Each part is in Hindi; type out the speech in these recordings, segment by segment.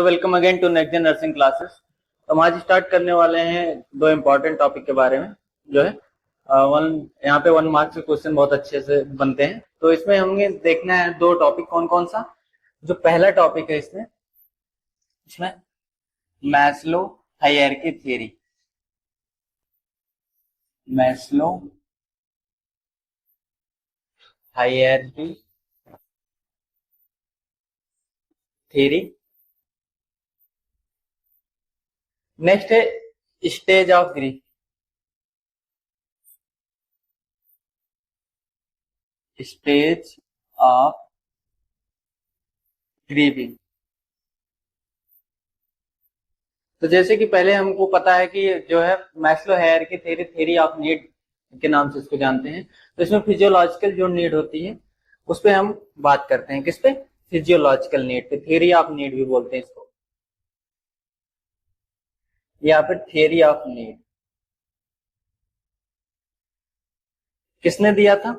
Hello, welcome again to next gen nursing classes. तो हम आज स्टार्ट करने वाले हैं दो इम्पोर्टेंट टॉपिक के बारे में, जो है यहाँ पे 1 मार्क्स के क्वेश्चन बहुत अच्छे से बनते हैं। तो इसमें हमें देखना है दो टॉपिक कौन कौन सा। जो पहला टॉपिक है इसमें Maslow hierarchy theory, Maslow hierarchy theory. Next है stage of grief, stage of grieving. तो जैसे कि पहले हमको पता है कि जो है Maslow hierarchy theory, theory of need के नाम से इसको जानते हैं। तो इसमें फिजियोलॉजिकल जो नीड होती है उस पे हम बात करते हैं। किस पे? फिजियोलॉजिकल नीड पे, थ्योरी ऑफ नीड भी बोलते हैं इसको, या फिर थ्योरी ऑफ नीड। किसने दिया था?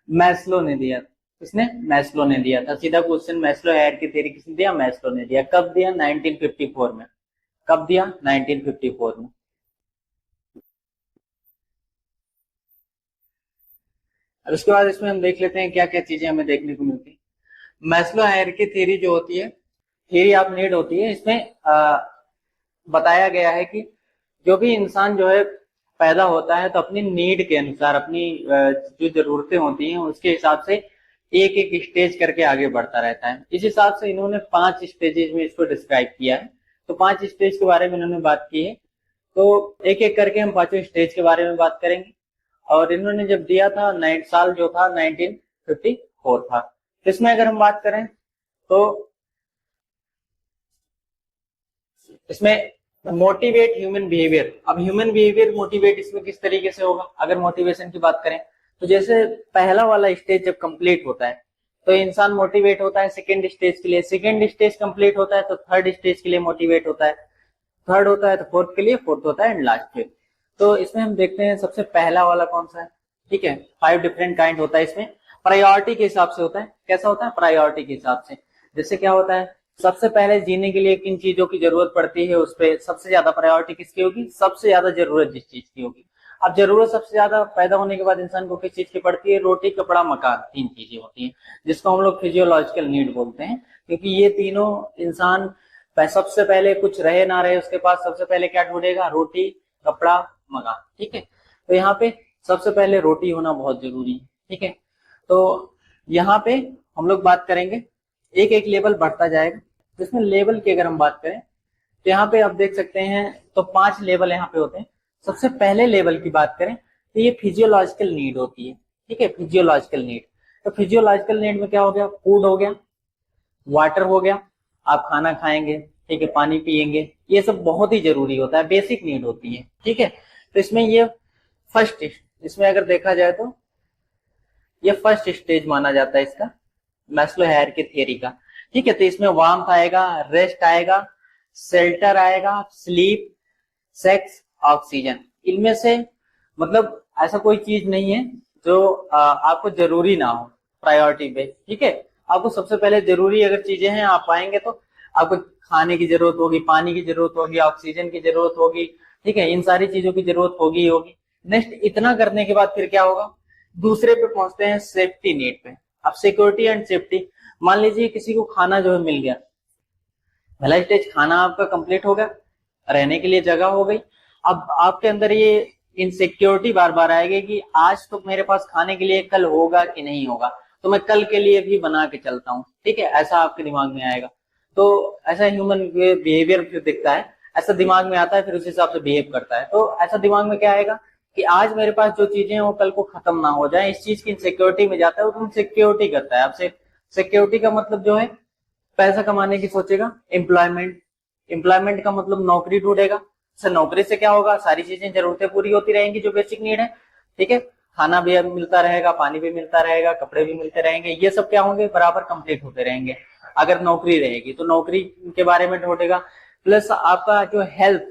मैस्लो ने दिया था। किसने? मैस्लो ने दिया था। सीधा क्वेश्चन, मैस्लो हायरार्की थ्योरी किसने दिया? मैस्लो ने दिया। कब दिया? 1954 में। कब दिया? 1954 में। अब उसके बाद इसमें हम देख लेते हैं क्या क्या चीजें हमें देखने को मिलती है। मैस्लो हायरार्की थ्योरी जो होती है, थ्योरी ऑफ नीड होती है। इसमें बताया गया है कि जो भी इंसान जो है पैदा होता है तो अपनी नीड के अनुसार, अपनी जो जरूरतें होती हैं उसके हिसाब से एक एक स्टेज करके आगे बढ़ता रहता है। इस हिसाब से इन्होंने 5 स्टेजेस में इसको डिस्क्राइब किया है। तो 5 स्टेज के बारे में इन्होंने बात की है। तो एक एक करके हम 5 स्टेज के बारे में बात करेंगे। और इन्होंने जब दिया था, साल जो था 1954 था। इसमें अगर हम बात करें तो इसमें मोटिवेट ह्यूमन बिहेवियर। अब ह्यूमन बिहेवियर मोटिवेट इसमें किस तरीके से होगा? अगर मोटिवेशन की बात करें तो जैसे पहला वाला स्टेज जब कंप्लीट होता है तो इंसान मोटिवेट होता है सेकंड स्टेज के लिए, सेकंड स्टेज कंप्लीट होता है तो थर्ड स्टेज के लिए मोटिवेट होता है, थर्ड होता है तो फोर्थ के लिए, फोर्थ होता है एंड लास्ट पे। तो इसमें हम देखते हैं सबसे पहला वाला कौन सा है। ठीक है, 5 डिफरेंट काइंड होता है। इसमें प्रायोरिटी के हिसाब से होता है। कैसा होता है? प्रायोरिटी के हिसाब से। जैसे क्या होता है, सबसे पहले जीने के लिए किन चीजों की जरूरत पड़ती है, उस पर सबसे ज्यादा प्रायोरिटी किसकी होगी? सबसे ज्यादा जरूरत जिस चीज की होगी। अब जरूरत सबसे ज्यादा पैदा होने के बाद इंसान को किस चीज की पड़ती है? रोटी, कपड़ा, मकान, 3 चीजें होती हैं, जिसको हम लोग फिजियोलॉजिकल नीड बोलते हैं। क्योंकि ये तीनों इंसान सबसे पहले, कुछ रहे ना रहे उसके पास, सबसे पहले क्या ढूंढेगा? रोटी, कपड़ा, मकान। ठीक है, तो यहाँ पे सबसे पहले रोटी होना बहुत जरूरी है। ठीक है, तो यहाँ पे हम लोग बात करेंगे, एक एक लेवल बढ़ता जाएगा। तो इसमें लेवल की अगर हम बात करें तो यहाँ पे आप देख सकते हैं तो 5 लेवल यहाँ पे होते हैं। सबसे पहले लेवल की बात करें तो ये फिजियोलॉजिकल नीड होती है। ठीक है, फिजियोलॉजिकल नीड। तो फिजियोलॉजिकल नीड में क्या हो गया? फूड हो गया, वाटर हो गया, आप खाना खाएंगे, ठीक है, पानी पिएंगे, ये सब बहुत ही जरूरी होता है, बेसिक नीड होती है। ठीक है, तो इसमें ये फर्स्ट, इसमें अगर देखा जाए तो ये फर्स्ट स्टेज माना जाता है इसका, मैस्लो हायरार्की थ्योरी का। ठीक है, तो इसमें वार्मथ आएगा, रेस्ट आएगा, शेल्टर आएगा, स्लीप, सेक्स, ऑक्सीजन। इनमें से मतलब ऐसा कोई चीज नहीं है जो आपको जरूरी ना हो प्रायोरिटी पे। ठीक है, आपको सबसे पहले जरूरी अगर चीजें हैं आप पाएंगे तो आपको खाने की जरूरत होगी, पानी की जरूरत होगी, ऑक्सीजन की जरूरत होगी। ठीक है, इन सारी चीजों की जरूरत होगी ही होगी। नेक्स्ट, इतना करने के बाद फिर क्या होगा? दूसरे पे पहुंचते हैं, सेफ्टी नीड पे। अब सिक्योरिटी एंड सेफ्टी, मान लीजिए किसी को खाना जो है मिल गया, पहला स्टेज खाना आपका कंप्लीट हो गया, रहने के लिए जगह हो गई। अब आपके अंदर ये इनसिक्योरिटी बार बार आएगी कि आज तो मेरे पास खाने के लिए, कल होगा कि नहीं होगा, तो मैं कल के लिए भी बना के चलता हूँ। ठीक है, ऐसा आपके दिमाग में आएगा। तो ऐसा ह्यूमन बिहेवियर फिर दिखता है, ऐसा दिमाग में आता है, फिर उस हिसाब से बिहेव करता है। तो ऐसा दिमाग में क्या आएगा कि आज मेरे पास जो चीजें हैं वो कल को खत्म ना हो जाए, इस चीज की इनसिक्योरिटी में जाता है, वो तो सिक्योरिटी करता है। आपसे सिक्योरिटी का मतलब जो है पैसा कमाने की सोचेगा, एम्प्लॉयमेंट, एम्प्लॉयमेंट का मतलब नौकरी ढूंढेगा। नौकरी से क्या होगा? सारी चीजें, जरूरतें पूरी होती रहेंगी जो बेसिक नीड है। ठीक है, खाना भी मिलता रहेगा, पानी भी मिलता रहेगा, कपड़े भी मिलते रहेंगे, ये सब क्या होंगे? बराबर कंप्लीट होते रहेंगे। अगर नौकरी रहेगी तो नौकरी के बारे में ढूंढेगा। प्लस आपका जो हेल्थ,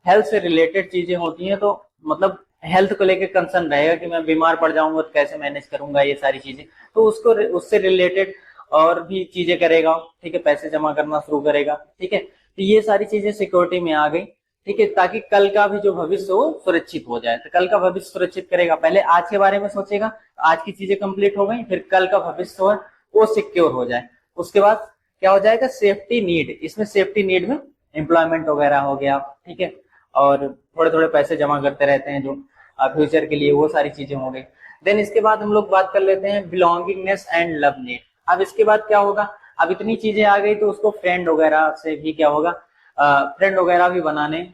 हेल्थ से रिलेटेड चीजें होती हैं, तो मतलब हेल्थ को लेकर कंसर्न रहेगा कि मैं बीमार पड़ जाऊंगा तो कैसे मैनेज करूंगा, ये सारी चीजें, तो उसको, उससे रिलेटेड। और भी चीजें करेगा, ठीक है, पैसे जमा करना शुरू करेगा, ठीक है। तो ये सारी चीजें सिक्योरिटी में आ गई, ठीक है, ताकि कल का भी जो भविष्य हो सुरक्षित हो जाए। तो कल का भविष्य सुरक्षित करेगा, पहले आज के बारे में सोचेगा, आज की चीजें कंप्लीट हो गई, फिर कल का भविष्य हो वो सिक्योर हो जाए। उसके बाद क्या हो जाएगा, सेफ्टी नीड, इसमें सेफ्टी नीड में एम्प्लॉयमेंट वगैरह हो गया, ठीक है, और थोड़े थोड़े पैसे जमा करते रहते हैं जो फ्यूचर के लिए, वो सारी चीजें हो गई। देन इसके बाद हम लोग बात कर लेते हैं बिलोंगिंगनेस एंड लव नीड। अब इसके बाद क्या होगा, अब इतनी चीजें आ गई तो उसको फ्रेंड वगैरह से भी क्या होगा, फ्रेंड वगैरह भी बनाने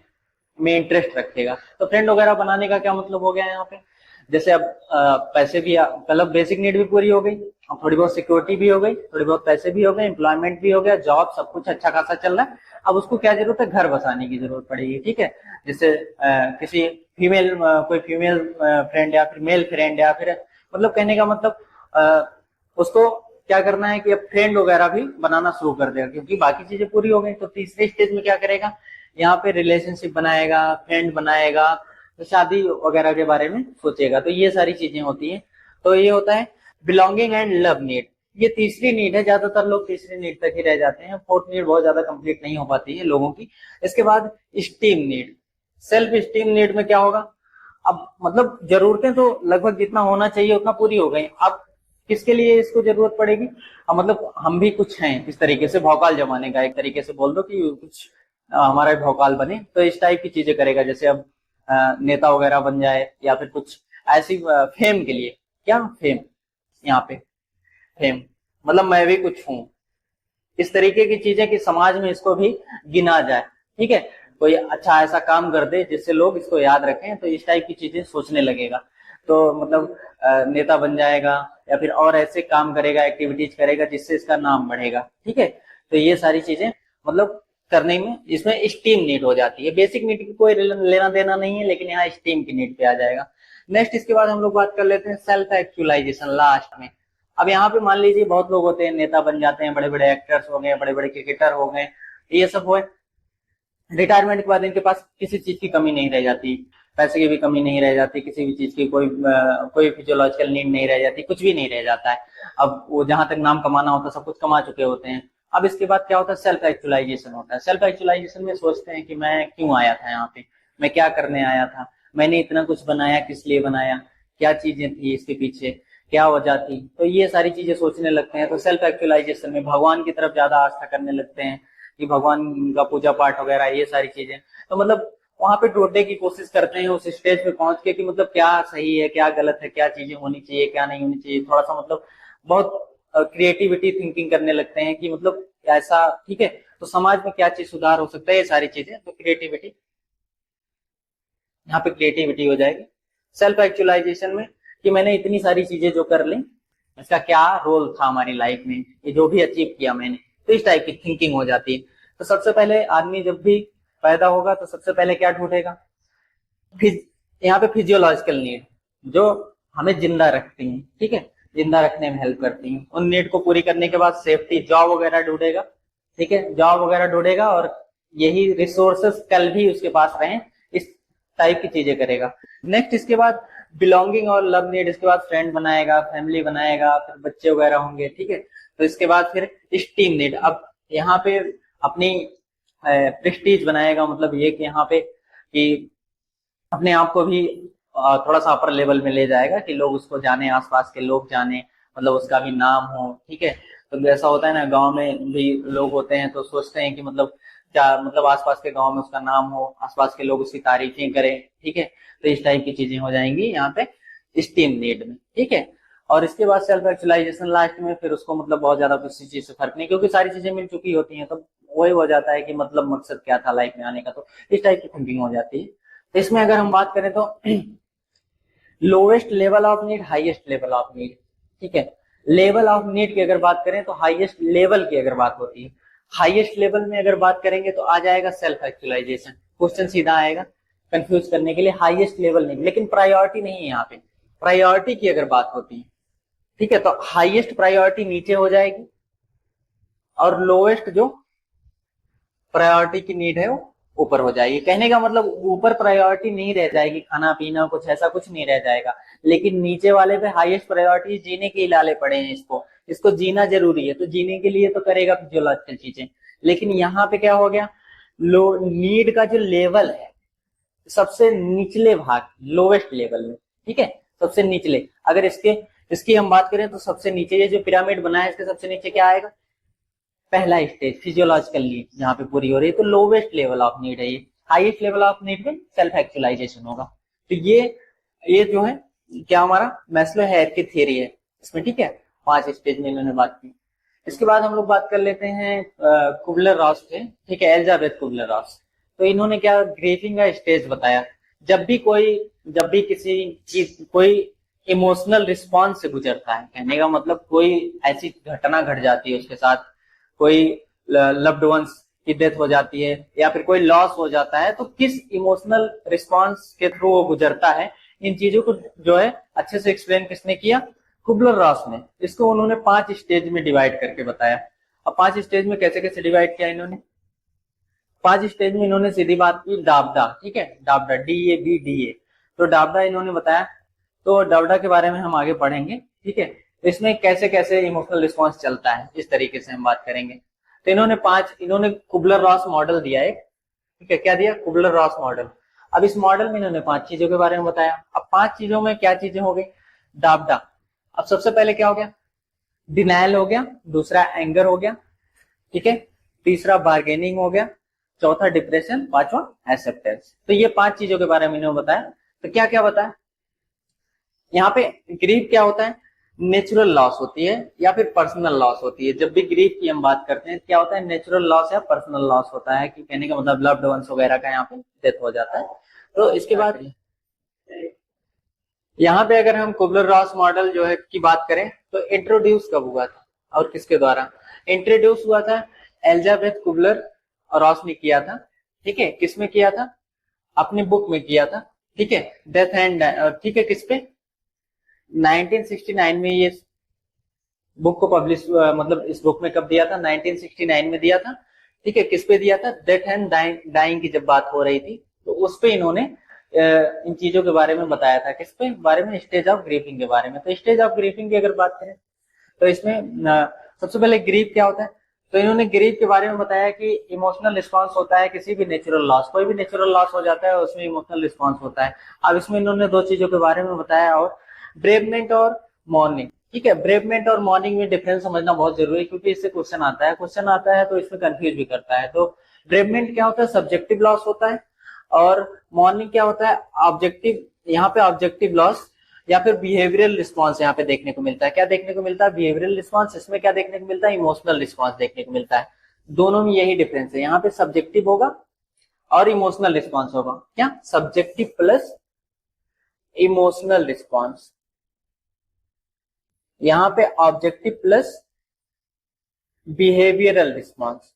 में इंटरेस्ट रखेगा। तो फ्रेंड वगैरह बनाने का क्या मतलब हो गया यहाँ पे, जैसे अब पैसे भी, मतलब बेसिक नीड भी पूरी हो गई, अब थोड़ी बहुत सिक्योरिटी भी हो गई, थोड़ी बहुत पैसे भी हो गए, एम्प्लॉयमेंट भी हो गया, जॉब सब कुछ अच्छा खासा चल रहा है। अब उसको क्या जरूरत है, घर बसाने की जरूरत पड़ेगी, ठीक है। जैसे किसी फीमेल, कोई फीमेल फ्रेंड या फिर मेल फ्रेंड, या फिर मतलब कहने का मतलब उसको क्या करना है कि अब फ्रेंड वगैरह भी बनाना शुरू कर देगा, क्योंकि बाकी चीजें पूरी हो गई। तो तीसरे स्टेज में क्या करेगा, यहाँ पे रिलेशनशिप बनाएगा, फ्रेंड बनाएगा, तो शादी वगैरह के बारे में सोचेगा। तो ये सारी चीजें होती है। तो ये होता है बिलोंगिंग एंड लव नीड। ये तीसरी नीड है, ज्यादातर लोग तीसरी नीड तक ही रह जाते हैं, फोर्थ नीड बहुत ज्यादा कंप्लीट नहीं हो पाती है लोगों की। इसके बाद steam need, self esteem need में क्या होगा, अब मतलब जरूरतें तो लगभग जितना होना चाहिए उतना पूरी हो गई, अब किसके लिए इसको जरूरत पड़ेगी, अब मतलब हम भी कुछ हैं इस तरीके से भौकाल जमाने का, एक तरीके से बोल दो कि कुछ हमारा भौकाल बने, तो इस टाइप की चीजें करेगा। जैसे अब नेता वगैरह बन जाए, या फिर कुछ ऐसी फेम के लिए, क्या फेम, यहाँ पे फेम मतलब मैं भी कुछ हूं, इस तरीके की चीजें कि समाज में इसको भी गिना जाए, ठीक है, कोई अच्छा ऐसा काम कर दे जिससे लोग इसको याद रखें, तो इस टाइप की चीजें सोचने लगेगा। तो मतलब नेता बन जाएगा, या फिर और ऐसे काम करेगा, एक्टिविटीज करेगा जिससे इसका नाम बढ़ेगा, ठीक है। तो ये सारी चीजें मतलब करने में इसमें स्टीम नीड हो जाती है। बेसिक नीड की कोई लेना देना नहीं है, लेकिन यहाँ स्टीम की नीड पे आ जाएगा। नेक्स्ट इसके बाद हम लोग बात कर लेते हैं सेल्फ एक्चुअलाइजेशन लास्ट में। अब यहाँ पे मान लीजिए बहुत लोग होते हैं, नेता बन जाते हैं, बड़े बड़े एक्टर्स हो गए, बड़े बड़े क्रिकेटर हो गए, ये सब हुए, रिटायरमेंट के बाद इनके पास किसी चीज की कमी नहीं रह जाती, पैसे की भी कमी नहीं रह जाती, किसी भी चीज की कोई फिजियोलॉजिकल नीड नहीं रह जाती, कुछ भी नहीं रह जाता है। अब वो जहां तक नाम कमाना होता है सब कुछ कमा चुके होते हैं। अब इसके बाद क्या होता है, सेल्फ एक्चुअलाइजेशन होता है। सेल्फ एक्चुअलाइजेशन में सोचते हैं कि मैं क्यों आया था यहाँ पे, मैं क्या करने आया था, मैंने इतना कुछ बनाया किस लिए बनाया, क्या चीजें थी इसके पीछे, क्या वजह थी। तो ये सारी चीजें सोचने लगते हैं। तो सेल्फ एक्चुअलाइजेशन में भगवान की तरफ ज्यादा आस्था करने लगते हैं कि भगवान का पूजा पाठ वगैरह ये सारी चीजें। तो मतलब वहां पे ढूंढने की कोशिश करते हैं उस स्टेज पे पहुंच के कि मतलब क्या सही है, क्या गलत है, क्या चीजें होनी चाहिए, क्या नहीं होनी चाहिए। थोड़ा सा मतलब बहुत क्रिएटिविटी थिंकिंग करने लगते हैं कि मतलब ऐसा, ठीक है, तो समाज में क्या चीज सुधार हो सकता है, ये सारी चीजें। तो क्रिएटिविटी, यहाँ पे क्रिएटिविटी हो जाएगी सेल्फ एक्चुअलाइजेशन में, कि मैंने इतनी सारी चीजें जो कर ली, इसका क्या रोल था हमारी लाइफ में, ये जो भी अचीव किया मैंने, तो इस टाइप की थिंकिंग हो जाती है। तो सबसे पहले आदमी जब भी पैदा होगा तो सबसे पहले क्या ढूंढेगा, यहाँ पे फिजियोलॉजिकल नीड जो हमें जिंदा रखती हैं, ठीक है, जिंदा रखने में हेल्प करती हैं। उन नीड को पूरी करने के बाद सेफ्टी, जॉब वगैरह ढूंढेगा, ठीक है, जॉब वगैरह ढूंढेगा, और यही रिसोर्सेस कल भी उसके पास रहे, इस टाइप की चीजें करेगा। नेक्स्ट इसके बाद बिलोंगिंग और लव नीड, इसके बाद फ्रेंड बनाएगा, फैमिली बनाएगा, फिर बच्चे वगैरह होंगे, ठीक है। तो इसके बाद फिर स्टीम नीड, अब यहाँ पे अपनी प्रेस्टीज बनाएगा, मतलब ये कि यहाँ पे कि अपने आप को भी थोड़ा सा अपर लेवल में ले जाएगा कि लोग उसको जाने, आसपास के लोग जाने, मतलब उसका भी नाम हो, ठीक है। तो ऐसा होता है ना, गांव में भी लोग होते हैं तो सोचते हैं कि मतलब क्या, मतलब आसपास के गांव में उसका नाम हो, आसपास के लोग उसकी तारीफें करें, ठीक है। तो इस टाइप की चीजें हो जाएंगी यहाँ पे स्टीम नीड में, ठीक है। और इसके बाद सेल्फ एक्चुअलाइजेशन लास्ट में, फिर उसको मतलब बहुत ज्यादा किसी चीज से फर्क नहीं, क्योंकि सारी चीजें मिल चुकी होती हैं, तो वही हो जाता है कि मतलब मकसद क्या था लाइफ में आने का। तो इस टाइप की थिंकिंग हो जाती है। तो इसमें अगर हम बात करें तो lowest level of need, highest level of need, ठीक है। लेवल ऑफ नीड की अगर बात करें तो हाईएस्ट लेवल की अगर बात होती है, हाईएस्ट लेवल में अगर बात करेंगे तो आ जाएगा सेल्फ एक्चुअलाइजेशन। क्वेश्चन सीधा आएगा कंफ्यूज करने के लिए, हाईएस्ट लेवल नहीं, लेकिन प्रायोरिटी नहीं है यहाँ पे। प्रायोरिटी की अगर बात होती है, ठीक है, तो हाईएस्ट प्रायोरिटी नीचे हो जाएगी, और लोएस्ट जो प्रायोरिटी की नीड है वो ऊपर हो जाएगी। कहने का मतलब ऊपर प्रायोरिटी नहीं रह जाएगी, खाना पीना कुछ ऐसा कुछ नहीं रह जाएगा, लेकिन नीचे वाले पे हाईएस्ट प्रायोरिटी जीने के लाले पड़े हैं इसको, इसको जीना जरूरी है, तो जीने के लिए तो करेगा फिजियोलॉजिकल चीजें। लेकिन यहाँ पे क्या हो गया, लो नीड का जो लेवल है सबसे निचले भाग, लोवेस्ट लेवल में, ठीक है, सबसे निचले, अगर इसकी हम बात करें तो सबसे नीचे ये जो पिरामिड बना है इसके सबसे नीचे क्या आएगा, पहला स्टेज फिजियोलॉजिकल नीड जहाँ पे पूरी हो रही है, तो लोवेस्ट लेवल ऑफ नीड है ये। हाईएस्ट लेवल ऑफ नीड में सेल्फ एक्चुअलाइजेशन होगा। तो ये जो है क्या हमारा मैस्लो हेयर की थ्योरी है इसमें, ठीक है, 5 स्टेज में इन्होंने बात की। इसके बाद हम लोग बात कर लेते हैं कुबलर रॉस पे, ठीक है, एलिजाबेथ कुबलर रॉस। तो इन्होंने क्या ग्रीफिंग का स्टेज बताया, जब भी किसी चीज कोई इमोशनल रिस्पॉन्स से गुजरता है, कहने का मतलब कोई ऐसी घटना घट जाती है उसके साथ, कोई लव्ड वंस की डेथ हो जाती है या फिर कोई लॉस हो जाता है, तो किस इमोशनल रिस्पॉन्स के थ्रू वो गुजरता है, इन चीजों को जो है अच्छे से एक्सप्लेन किसने किया, कुबलर रॉस ने। इसको उन्होंने 5 स्टेज में डिवाइड करके बताया। अब 5 स्टेज में कैसे कैसे डिवाइड किया इन्होंने, 5 स्टेज में इन्होंने सीधी बात की डाबडा, ठीक है, डाबडा DABDA, तो डाबडा इन्होंने बताया। तो डाबडा के बारे में हम आगे पढ़ेंगे, ठीक है, इसमें कैसे कैसे इमोशनल रिस्पॉन्स चलता है इस तरीके से हम बात करेंगे। तो इन्होंने कुबलर रॉस मॉडल दिया एक, ठीक है, क्या दिया, कुबलर रॉस मॉडल। अब इस मॉडल में इन्होंने 5 चीजों के बारे में बताया। अब 5 चीजों में क्या चीजें हो गई, डाबडा। अब सबसे पहले क्या हो गया, डिनायल हो गया, दूसरा एंगर हो गया, ठीक है, तीसरा बार्गेनिंग हो गया, चौथा डिप्रेशन, पांचवा एक्सेप्टेंस। तो ये 5 चीजों के बारे में इन्होंने बताया। तो क्या क्या बताया, यहाँ पे ग्रीफ क्या होता है, नेचुरल लॉस होती है या फिर पर्सनल लॉस होती है। जब भी ग्रीफ की हम बात करते हैं क्या होता है, नेचुरल लॉस या पर्सनल लॉस होता है, कि कहने का मतलब लव्ड वंस वगैरह का यहाँ पे डेथ हो जाता है। तो इसके बाद यहाँ पे अगर हम कुबलर रॉस मॉडल जो है की बात करें तो इंट्रोड्यूस कब हुआ था और किसके द्वारा इंट्रोड्यूस हुआ था, एलिजाबेथ कुबलर रॉस ने किया था, ठीक है, किसमें किया था, अपनी बुक में किया था, ठीक है, डेथ एंड, ठीक है, किस पे 1969 में ये बुक को पब्लिश, मतलब इस बुक में कब दिया था, 1969 में दिया था, ठीक है, किस पे दिया था, डेथ एंड डाइंग की जब बात हो रही थी तो उस पे इन्होंने इन चीजों के बारे में बताया था, किस पे बारे में, स्टेज ऑफ ग्रीफिंग के बारे में। तो स्टेज ऑफ ग्रीफिंग की अगर बात करें तो इसमें सबसे पहले ग्रीफ क्या होता है, तो इन्होंने ग्रीफ के बारे में बताया कि इमोशनल रिस्पांस होता है किसी भी नेचुरल लॉस, कोई भी नेचुरल लॉस हो जाता है उसमें इमोशनल रिस्पांस होता है। अब इसमें इन्होंने 2 चीजों के बारे में बताया, और ब्रेवमेंट और मॉर्निंग, ठीक है, ब्रेवमेंट और मॉर्निंग में डिफरेंस समझना बहुत जरूरी है क्योंकि इससे क्वेश्चन आता है तो इसमें कंफ्यूज भी करता है। तो ब्रेवमेंट क्या होता है, सब्जेक्टिव लॉस होता है, और मॉर्निंग क्या होता है, ऑब्जेक्टिव, यहाँ पे ऑब्जेक्टिव लॉस या फिर बिहेवियरल रिस्पांस यहाँ पे देखने को मिलता है। क्या देखने को मिलता है, बिहेवियरल रिस्पांस, इसमें क्या देखने को मिलता है, इमोशनल रिस्पांस देखने को मिलता है। दोनों में यही डिफरेंस है, यहाँ पे सब्जेक्टिव होगा और इमोशनल रिस्पांस होगा, क्या, सब्जेक्टिव प्लस इमोशनल रिस्पांस, यहाँ पे objective plus behavioural response,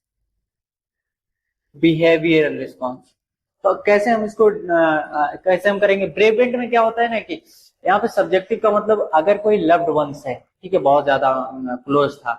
behavioural response. तो कैसे हम इसको कैसे हम करेंगे, ब्रेवमेंट में क्या होता है ना कि यहाँ पे सब्जेक्टिव का मतलब अगर कोई लव्ड वंस है, ठीक है, बहुत ज्यादा क्लोज था,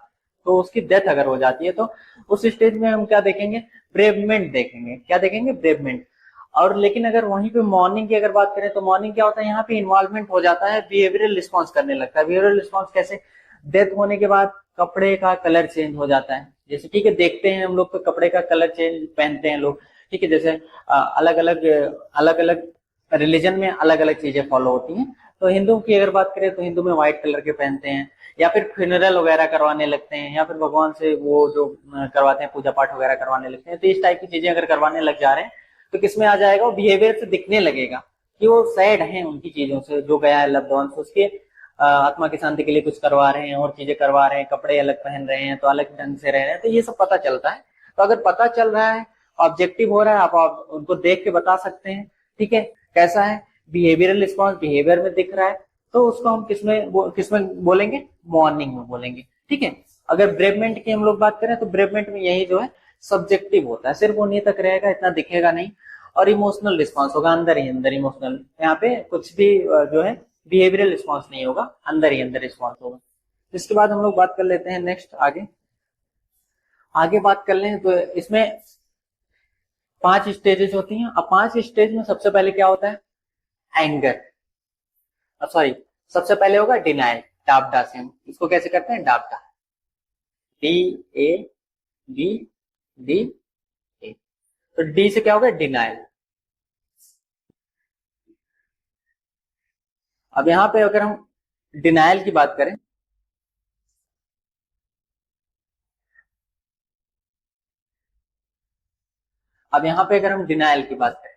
तो उसकी डेथ अगर हो जाती है तो उस स्टेज में हम क्या देखेंगे, ब्रेवमेंट देखेंगे, क्या देखेंगे, ब्रेवमेंट। और लेकिन अगर वहीं पे मॉर्निंग की अगर बात करें तो मॉर्निंग क्या होता है, यहाँ पे इन्वॉल्वमेंट हो जाता है, बिहेवियरल रिस्पॉन्स करने लगता है। बिहेवियरल रिस्पॉन्स कैसे, डेथ होने के बाद कपड़े का कलर चेंज हो जाता है, जैसे ठीक है देखते हैं हम लोग तो कपड़े का कलर चेंज पहनते हैं लोग, ठीक है, जैसे अलग अलग रिलीजन में अलग अलग चीजें फॉलो होती हैं। तो हिंदू की अगर बात करें तो हिंदू में व्हाइट कलर के पहनते हैं, या फिर फ्यूनरल वगैरह करवाने लगते हैं, या फिर भगवान से वो जो करवाते हैं पूजा पाठ वगैरह करवाने लगते हैं। तो इस टाइप की चीजें अगर करवाने लग जा रहे हैं तो किसमें आ जाएगा, वो बिहेवियर से दिखने लगेगा कि वो सैड हैं उनकी चीजों से, जो गया है लव्ड वंस, उसके आत्मा की शांति के लिए कुछ करवा रहे हैं और चीजें करवा रहे हैं, कपड़े अलग पहन रहे हैं, तो अलग ढंग से रह रहे हैं, तो ये सब पता चलता है। तो अगर पता चल रहा है, ऑब्जेक्टिव हो रहा है, आप उनको देख के बता सकते हैं, ठीक है, कैसा है, बिहेवियरल रिस्पॉन्स बिहेवियर में दिख रहा है, तो उसको हम किसमें बोलेंगे, मॉर्निंग में बोलेंगे, ठीक है। अगर ब्रेवमेंट की हम लोग बात करें तो ब्रेवमेंट में यही जो है सब्जेक्टिव होता है, सिर्फ उन्हीं तक रहेगा, इतना दिखेगा नहीं, और इमोशनल रिस्पॉन्स होगा अंदर ही अंदर इमोशनल, यहाँ पे कुछ भी जो है बिहेवियरल रिस्पॉन्स नहीं होगा, अंदर ही अंदर रिस्पॉन्स होगा। इसके बाद हम लोग बात कर लेते हैं नेक्स्ट, आगे बात कर लें तो इसमें 5 स्टेजेस होती हैं। अब 5 स्टेज में सबसे पहले क्या होता है, एंगर, सॉरी, सबसे पहले होगा डिनाइल, डाबडा से हम इसको कैसे करते हैं, DABDA, D A B D A. तो डी से क्या होगा, डिनाइल। अब यहां पे अगर हम डिनाइल की बात करें, अब यहां पे अगर हम डिनाइल की बात करें,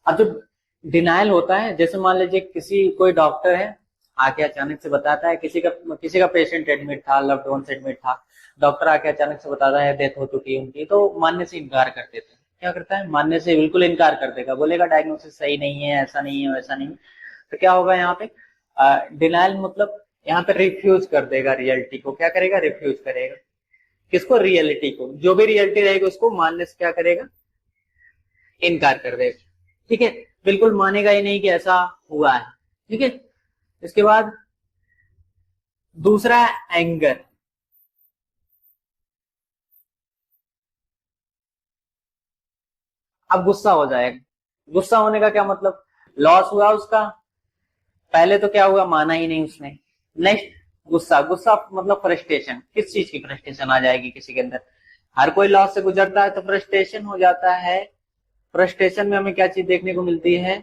अब जो डिनाइल होता है, जैसे मान लीजिए किसी कोई डॉक्टर है, आके अचानक से बताता है किसी का पेशेंट एडमिट था, लव्ड वंस एडमिट था, डॉक्टर आके अचानक से बताता है डेथ हो चुकी है उनकी, तो मानने से इनकार कर देते हैं। क्या करता है, मानने से बिल्कुल इनकार कर देगा, बोलेगा डायग्नोसिस सही नहीं है, ऐसा नहीं है, वैसा नहीं है। तो क्या होगा यहाँ पे, डिनाइल मतलब यहाँ पे रिफ्यूज कर देगा रियलिटी को। क्या करेगा, रिफ्यूज करेगा किसको, रियलिटी को। जो भी रियलिटी रहेगी उसको मानने से क्या करेगा, इनकार कर देगा। ठीक है, बिल्कुल मानेगा ही नहीं कि ऐसा हुआ है। ठीक है, इसके बाद दूसरा है एंगर। अब गुस्सा हो जाएगा। गुस्सा होने का क्या मतलब, लॉस हुआ उसका, पहले तो क्या हुआ, माना ही नहीं उसने। नेक्स्ट गुस्सा, गुस्सा मतलब फ्रस्ट्रेशन, किस चीज की फ्रस्ट्रेशन आ जाएगी किसी के अंदर, हर कोई लॉस से गुजरता है तो फ्रस्ट्रेशन हो जाता है। फ्रस्ट्रेशन में हमें क्या चीज देखने को मिलती है,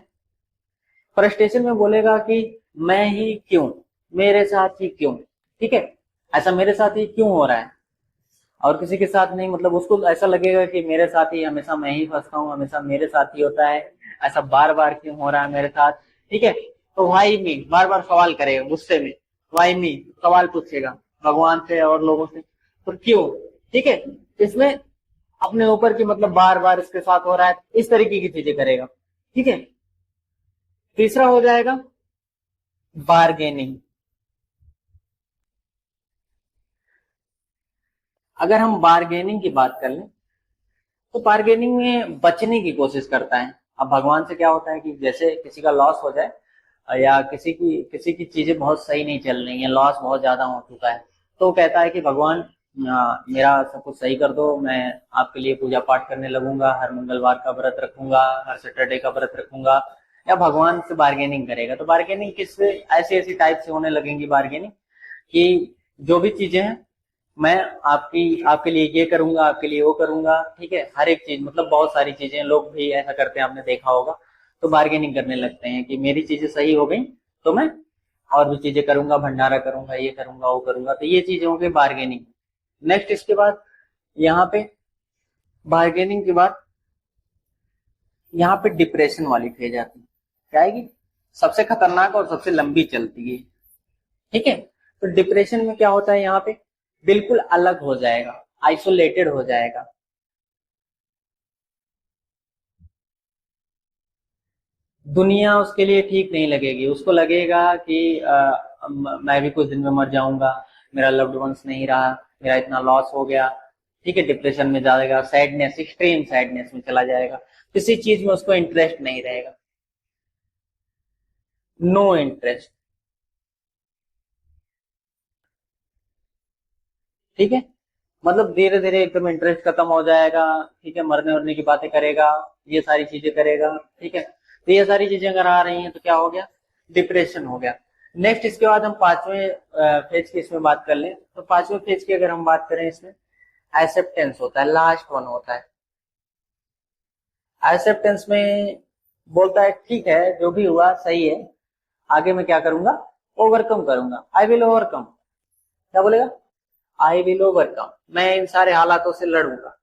फ्रस्ट्रेशन में बोलेगा कि मैं ही क्यों, मेरे साथ ही क्यों। ठीक है, ऐसा मेरे साथ ही क्यों हो रहा है और किसी के साथ नहीं, मतलब उसको ऐसा लगेगा कि मेरे साथ ही हमेशा मैं ही फंसता हूँ, हमेशा मेरे साथ ही होता है, ऐसा बार बार क्यों हो रहा है मेरे साथ। ठीक है, तो वाई मी, बार बार सवाल करेगा गुस्से में, वाई मी सवाल पूछेगा भगवान से और लोगों से, तो क्यों। ठीक है, इसमें अपने ऊपर की मतलब बार बार इसके साथ हो रहा है, इस तरीके की चीजें करेगा। ठीक है, तीसरा हो जाएगा बार्गेनिंग। अगर हम बार्गेनिंग की बात कर लें तो बार्गेनिंग में बचने की कोशिश करता है। अब भगवान से क्या होता है कि जैसे किसी का लॉस हो जाए या किसी की चीजें बहुत सही नहीं चल रही है, लॉस बहुत ज्यादा हो चुका है, तो वो कहता है कि भगवान मेरा सब कुछ सही कर दो, मैं आपके लिए पूजा पाठ करने लगूंगा, हर मंगलवार का व्रत रखूंगा, हर सैटरडे का व्रत रखूंगा, या भगवान से बार्गेनिंग करेगा। तो बार्गेनिंग किससे, ऐसी ऐसी टाइप से होने लगेंगी बार्गेनिंग कि जो भी चीजें हैं मैं आपके लिए ये करूंगा, आपके लिए वो करूंगा। ठीक है, हर एक चीज मतलब बहुत सारी चीजें, लोग भी ऐसा करते हैं, आपने देखा होगा। तो बार्गेनिंग करने लगते हैं कि मेरी चीजें सही हो गई तो मैं और भी चीजें करूंगा, भंडारा करूंगा, ये करूंगा, वो करूंगा। तो ये चीजें हो गई बार्गेनिंग। नेक्स्ट इसके बाद यहाँ पे बार्गेनिंग के बाद यहाँ पे डिप्रेशन वाली फेज आती है। क्या आएगी, सबसे खतरनाक और सबसे लंबी चलती है। ठीक है, तो डिप्रेशन में क्या होता है, यहाँ पे बिल्कुल अलग हो जाएगा, आइसोलेटेड हो जाएगा। दुनिया उसके लिए ठीक नहीं लगेगी, उसको लगेगा कि मैं भी कुछ दिन में मर जाऊंगा, मेरा लव्ड वंस नहीं रहा, मेरा इतना लॉस हो गया। ठीक है, डिप्रेशन में जाएगा, सैडनेस, एक्सट्रीम सैडनेस में चला जाएगा, किसी चीज में उसको इंटरेस्ट नहीं रहेगा, नो इंटरेस्ट। ठीक है, मतलब धीरे धीरे एकदम इंटरेस्ट खत्म हो जाएगा। ठीक है, मरने उरने की बातें करेगा, ये सारी चीजें करेगा। ठीक है, तो ये सारी चीजें अगर आ रही हैं तो क्या हो गया, डिप्रेशन हो गया। नेक्स्ट इसके बाद हम पांचवें फेज की इसमें बात कर लें, तो पांचवें फेज की अगर हम बात करें, इसमें एक्सेप्टेंस होता है, लास्ट वन होता है। एक्सेप्टेंस में बोलता है ठीक है, जो भी हुआ सही है, आगे मैं क्या करूंगा, ओवरकम करूंगा, आई विल ओवरकम। क्या बोलेगा, आई विल ओवरकम, मैं इन सारे हालातों से लड़ूंगा।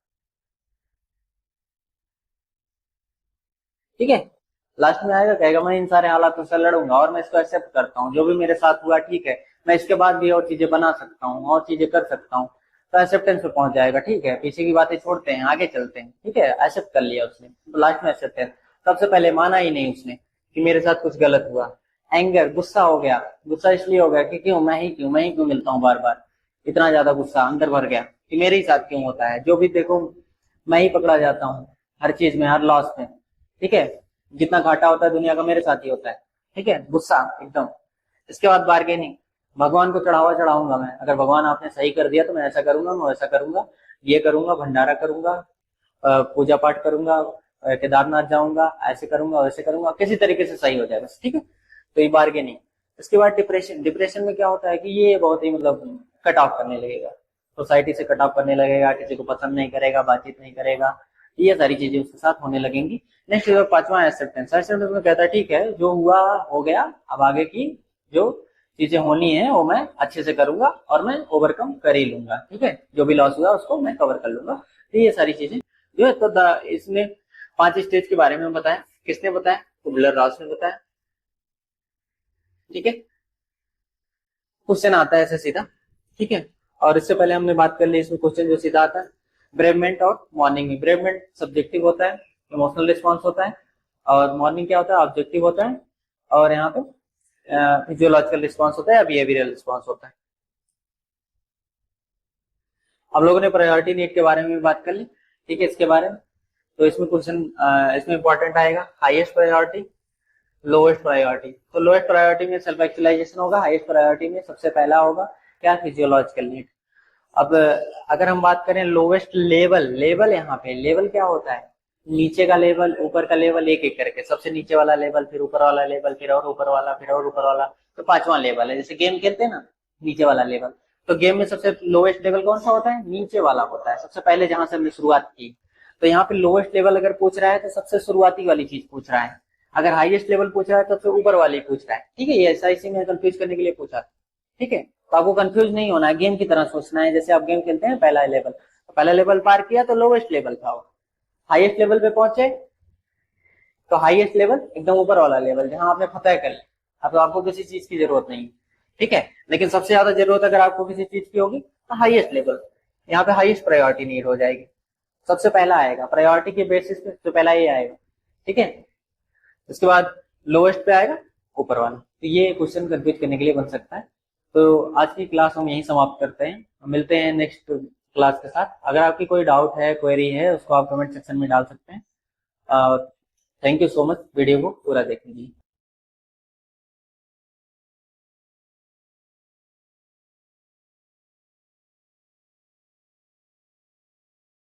ठीक है, लास्ट में आएगा, कहेगा मैं इन सारे हालातों से लड़ूंगा और मैं इसको एक्सेप्ट करता हूँ, जो भी मेरे साथ हुआ ठीक है, मैं इसके बाद भी और चीजें बना सकता हूँ, और चीजें कर सकता हूँ। तो एक्सेप्टेंस पे पहुंच जाएगा। ठीक है, पीछे की बातें छोड़ते हैं, आगे चलते हैं। ठीक है, एक्सेप्ट कर लिया उसने, तो लास्ट में एक्सेप्टेंस। सबसे पहले माना ही नहीं उसने कि मेरे साथ कुछ गलत हुआ। एंगर, गुस्सा हो गया। गुस्सा इसलिए हो गया कि क्यों, मैं ही क्यों मिलता हूँ बार बार, इतना ज्यादा गुस्सा अंदर भर गया कि मेरे ही साथ क्यों होता है, जो भी देखो मैं ही पकड़ा जाता हूँ, हर चीज में, हर लॉस में। ठीक है, जितना घाटा होता है दुनिया का मेरे साथ ही होता है। ठीक है, गुस्सा एकदम। इसके बाद बार्गेनिंग, भगवान को चढ़ावा चढ़ाऊंगा मैं, अगर भगवान आपने सही कर दिया तो मैं ऐसा करूंगा, मैं वैसा करूंगा, ये करूंगा, भंडारा करूंगा, पूजा पाठ करूंगा, केदारनाथ जाऊंगा, ऐसे करूंगा, वैसे करूंगा, किसी तरीके से सही हो जाए बस। ठीक है, तो ये बार्गेनिंग। उसके बाद डिप्रेशन। डिप्रेशन में क्या होता है कि ये बहुत ही मतलब कट ऑफ करने लगेगा, सोसाइटी से कट ऑफ करने लगेगा, किसी को पसंद नहीं करेगा, बातचीत नहीं करेगा, ये सारी चीजें उसके साथ होने लगेंगी। नेक्स्ट पांचवा एक्सेप्टेंस। एक्सेप्टेंस में कहता है ठीक है जो हुआ हो गया, अब आगे की जो चीजें होनी है वो मैं अच्छे से करूंगा और मैं ओवरकम कर ही लूंगा, ठीक है, जो भी लॉस हुआ उसको मैं कवर कर लूंगा। तो ये सारी चीजें जो है, तो इसमें 5 स्टेज के बारे में बताया। किसने बताया? कुबलर रॉस ने बताया, ठीक है। क्वेश्चन आता है ऐसे सीधा, ठीक है। और इससे पहले हमने बात कर ली, इसमें क्वेश्चन जो सीधा आता है ब्रेवमेंट और मॉर्निंग में। ब्रेवमेंट सब्जेक्टिव होता है, इमोशनल रिस्पॉन्स होता है, और मॉर्निंग क्या होता है? ऑब्जेक्टिव होता है, और यहाँ पे फिजियोलॉजिकल रिस्पॉन्स होता है या बिहेवियरल रिस्पॉन्स होता है। हम लोगों ने प्रायोरिटी नीड के बारे में भी बात कर ली, ठीक है, इसके बारे में। तो इसमें क्वेश्चन इसमें इंपॉर्टेंट आएगा हाईएस्ट प्रायोरिटी, लोएस्ट प्रायोरिटी। तो लोएस्ट प्रायोरिटी में सेल्फ एक्चुअलाइजेशन होगा, हाईएस्ट प्रायोरिटी में सबसे पहला होगा क्या? Physiological need. अब अगर हम बात करें लोवेस्ट लेवल, लेवल यहाँ पे लेवल क्या होता है? नीचे का लेवल, ऊपर का लेवल, एक एक करके सबसे नीचे वाला लेवल, फिर ऊपर वाला लेवल, फिर और ऊपर वाला, फिर और ऊपर वाला। तो पांचवा लेवल है, जैसे गेम खेलते हैं ना, नीचे वाला लेवल। तो गेम में सबसे लोवेस्ट लेवल कौन सा होता है? नीचे वाला होता है, सबसे पहले जहां से हमने शुरुआत की। तो यहाँ पे लोवेस्ट लेवल अगर पूछ रहा है तो सबसे शुरुआती वाली चीज पूछ रहा है। अगर हाईएस्ट लेवल पूछ रहा है तो सबसे ऊपर वाली पूछ रहा है, ठीक है। ये ऐसा इसी में कंफ्यूज करने के लिए पूछा, ठीक है। तो आपको कंफ्यूज नहीं होना है, गेम की तरह सोचना है। जैसे आप गेम खेलते हैं पहला लेवल, तो पहला लेवल पार किया तो लोवेस्ट लेवल था, हाईएस्ट लेवल पे पहुंचे तो हाईएस्ट लेवल एकदम ऊपर वाला लेवल जहां आपने फतह कर लिया। अब तो आपको किसी चीज की जरूरत नहीं, ठीक है। लेकिन सबसे ज्यादा जरूरत अगर आपको किसी चीज की होगी तो हाईएस्ट लेवल, यहाँ पे हाईएस्ट प्रायोरिटी नीड हो जाएगी, सबसे पहला आएगा प्रायोरिटी के बेसिस पे, तो पहला ये आएगा, ठीक है। उसके बाद लोएस्ट पे आएगा ऊपर वाला। तो ये क्वेश्चन कंफ्यूज करने के लिए बन सकता है। तो आज की क्लास हम यहीं समाप्त करते हैं, मिलते हैं नेक्स्ट क्लास के साथ। अगर आपकी कोई डाउट है, क्वेरी है, उसको आप कमेंट सेक्शन में डाल सकते हैं। Thank you so much video को पूरा देखने के लिए।